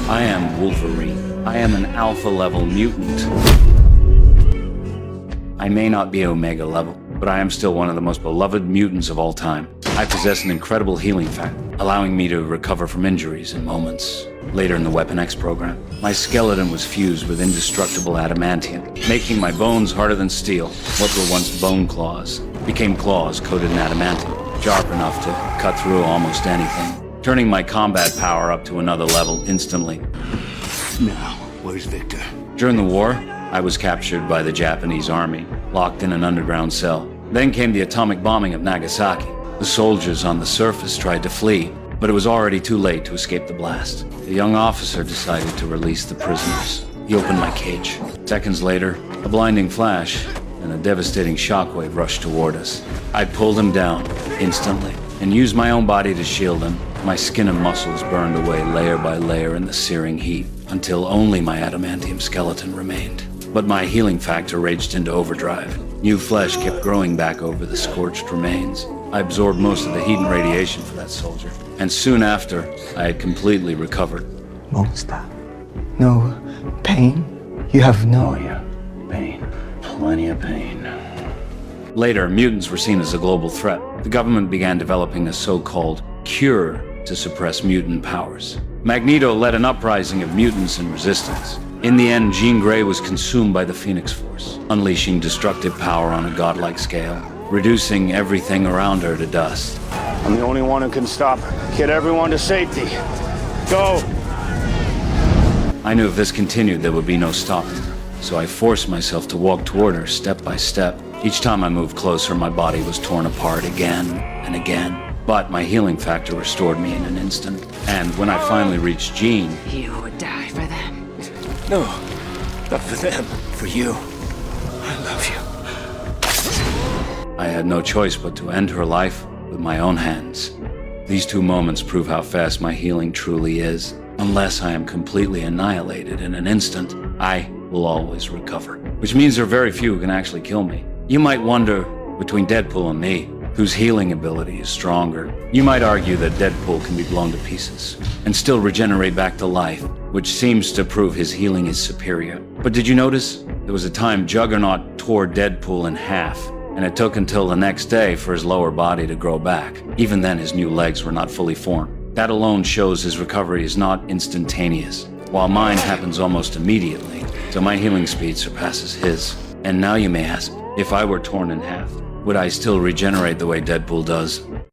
I am Wolverine. I am an alpha-level mutant. I may not be Omega level, but I am still one of the most beloved mutants of all time. I possess an incredible healing factor, allowing me to recover from injuries in moments. Later in the Weapon X program, my skeleton was fused with indestructible adamantium, making my bones harder than steel. What were once bone claws became claws coated in adamantium, sharp enough to cut through almost anything, turning my combat power up to another level instantly. Now, where's Victor? During the war, I was captured by the Japanese army, locked in an underground cell. Then came the atomic bombing of Nagasaki. The soldiers on the surface tried to flee, but it was already too late to escape the blast. The young officer decided to release the prisoners. He opened my cage. Seconds later, a blinding flash and a devastating shockwave rushed toward us. I pulled him down instantly and used my own body to shield him. My skin and muscles burned away layer by layer in the searing heat, until only my adamantium skeleton remained. But my healing factor raged into overdrive. New flesh kept growing back over the scorched remains. I absorbed most of the heat and radiation for that soldier, and soon after, I had completely recovered. Monster. No pain? You have no... Oh yeah, pain. Plenty of pain. Later, mutants were seen as a global threat. The government began developing a so-called cure to suppress mutant powers. Magneto led an uprising of mutants and resistance. In the end, Jean Grey was consumed by the Phoenix Force, unleashing destructive power on a godlike scale, reducing everything around her to dust. I'm the only one who can stop her. Get everyone to safety. Go! I knew if this continued, there would be no stopping her. So I forced myself to walk toward her step by step. Each time I moved closer, my body was torn apart again and again. But my healing factor restored me in an instant. And when I finally reached Jean... You would die for them. No, not for them. For you. I love you. I had no choice but to end her life with my own hands. These two moments prove how fast my healing truly is. Unless I am completely annihilated in an instant, I will always recover. Which means there are very few who can actually kill me. You might wonder, between Deadpool and me, whose healing ability is stronger. You might argue that Deadpool can be blown to pieces and still regenerate back to life, which seems to prove his healing is superior. But did you notice? There was a time Juggernaut tore Deadpool in half, and it took until the next day for his lower body to grow back. Even then, his new legs were not fully formed. That alone shows his recovery is not instantaneous, while mine happens almost immediately, so my healing speed surpasses his. And now you may ask, if I were torn in half, would I still regenerate the way Deadpool does?